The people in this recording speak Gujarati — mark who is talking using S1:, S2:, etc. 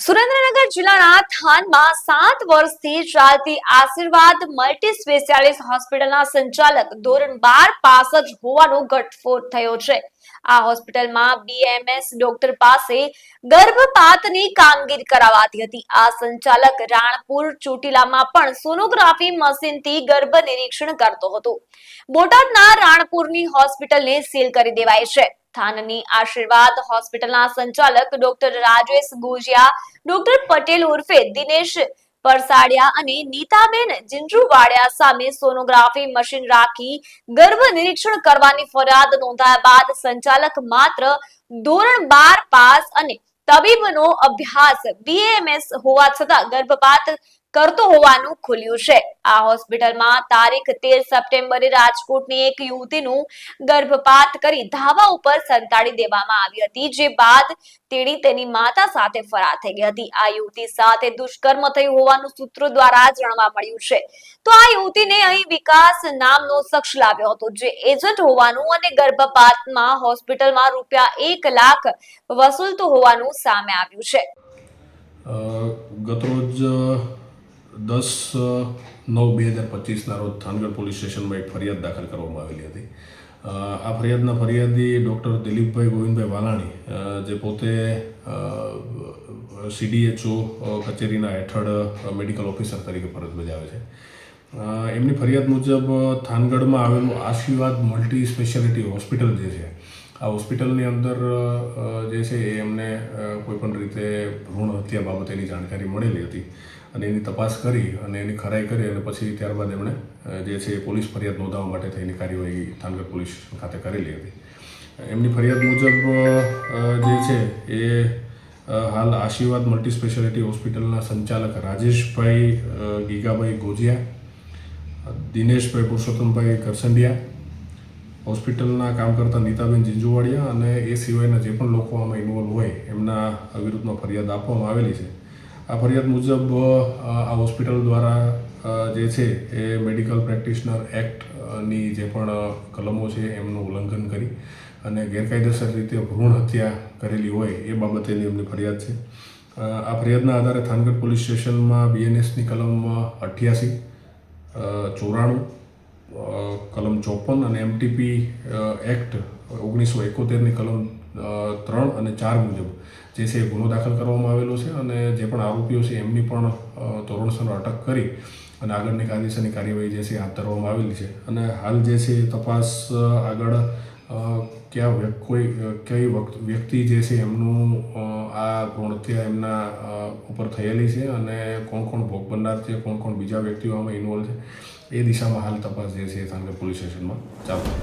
S1: સુરેન્દ્રનગર જિલ્લાના થાનમાં 7 વર્ષથી ચાલતી આશીર્વાદ મલ્ટી સ્પેશિયાલિસ્ટ હોસ્પિટલના સંચાલક ધોરણ 12 પાસ જ હોવાનો ઘટસ્ફોટ થયો છે। આ હોસ્પિટલમાં બીએમએસ ડોક્ટર પાસે ગર્ભપાતની કામગીરી કરાવાતી હતી। આ સંચાલક રાણપુર ચોટીલામાં પણ સોનોગ્રાફી મશીનથી ગર્ભ નિરીક્ષણ કરતો હતો। બોટાદના રાણપુરની હોસ્પિટલને સીલ કરી દેવાઈ છે। થાનની આશીર્વાદ હોસ્પિટલના સંચાલક ડોક્ટર રાજેશ ગોજિયા, ડોક્ટર પટેલ ઉર્ફે દિનેશ પરસાડિયા અને નીતાબેન જીંજુવાડિયા સામે સોનોગ્રાફી મશીન રાખી ગર્ભ નિરીક્ષણ કરવાની ફરિયાદ નોંધાયા બાદ સંચાલક માત્ર ધોરણ 12 પાસ અને તબીબનો અભ્યાસ બીએમએસ હોવા છતાં ગર્ભપાત કરતો હોવાનું ખુલ્યું છે। આ હોસ્પિટલમાં તારીખ 13 સપ્ટેમ્બરે રાજકોટની એક યુવતીનું ગર્ભપાત કરી ધાવા ઉપર સંતાડી દેવામાં આવી હતી, જે બાદ તેણી તેની માતા સાથે ફરાર થઈ ગઈ હતી। આ યુવતી સાથે દુષ્કર્મ થયું હોવાનું સૂત્રો દ્વારા જાણવા મળ્યું છે। તો આ યુવતીને અહીં વિકાસ નામનો શખ્સ લાવ્યો હતો, જે એજન્ટ હોવાનું અને ગર્ભપાતમાં હોસ્પિટલમાં ₹1 લાખ વસૂલતો હોવાનું સામે આવ્યું છે।
S2: ગતરોજ 10/9/2025 રોજ થાનગઢ પોલીસ સ્ટેશનમાં એક ફરિયાદ દાખલ કરવામાં આવેલી હતી। આ ફરિયાદના ફરિયાદી ડૉક્ટર દિલીપભાઈ ગોવિંદભાઈ વાલાણી, જે પોતે CDHO કચેરીના હેઠળ મેડિકલ ઓફિસર તરીકે ફરજ બજાવે છે। એમની ફરિયાદ મુજબ થાનગઢમાં આવેલું આશીર્વાદ મલ્ટી સ્પેશિયાલિટી હોસ્પિટલ જે છે, આ હોસ્પિટલની અંદર જે છે એ એમને કોઈપણ રીતે ભ્રૂણ હત્યા બાબતેની જાણકારી મળેલી હતી અને એની તપાસ કરી અને એની ખરાઈ કરી અને પછી ત્યારબાદ એમણે જે છે એ પોલીસ ફરિયાદ નોંધાવવા માટે થઈને કાર્યવાહી થાનગઢ પોલીસ ખાતે કરેલી હતી। એમની ફરિયાદ મુજબ જે છે એ હાલ આશીર્વાદ મલ્ટી સ્પેશિયાલિટી હોસ્પિટલના સંચાલક રાજેશભાઈ ગીગાભાઈ ગોજિયા, દિનેશભાઈ પુરુષોત્તમભાઈ કરસંડિયા, હોસ્પિટલના કામ કરતા નીતાબેન જીંજુવાડિયા અને એ સિવાયના જે પણ લોકો આમાં ઇન્વોલ્વ હોય એમના વિરુદ્ધમાં ફરિયાદ આપવામાં આવેલી છે। આ ફરિયાદ મુજબ આ હોસ્પિટલ દ્વારા જે છે એ મેડિકલ પ્રેક્ટિશનર એક્ટની જે પણ કલમો છે એમનું ઉલ્લંઘન કરી અને ગેરકાયદેસર રીતે ભ્રૂણ હત્યા કરેલી હોય એ બાબતેની એમની ફરિયાદ છે। આ ફરિયાદના આધારે થાનગઢ પોલીસ સ્ટેશનમાં બીએનએસની કલમ 88, 94, કલમ 54 અને MTP એક્ટ 1971ની કલમ 3 અને 4 મુજબ જે છે એ ગુનો દાખલ કરવામાં આવેલો છે અને જે પણ આરોપીઓ છે એમની પણ ધોરણસર અટક કરી અને આગળની કાયદેસરની કાર્યવાહી જે છે હાથ ધરવામાં આવેલી છે। અને હાલ જે છે એ તપાસ આગળ કઈ વ્યક્તિ જે છે એમનું આ ભ્રૂણ હત્યા એમના ઉપર થયેલી છે અને કોણ ભોગ બનનાર છે, કોણ બીજા વ્યક્તિઓ આમાં ઇન્વોલ્વ છે, એ દિશામાં હાલ તપાસ જે છે થાનગઢ પોલીસ સ્ટેશનમાં ચાલુ છે।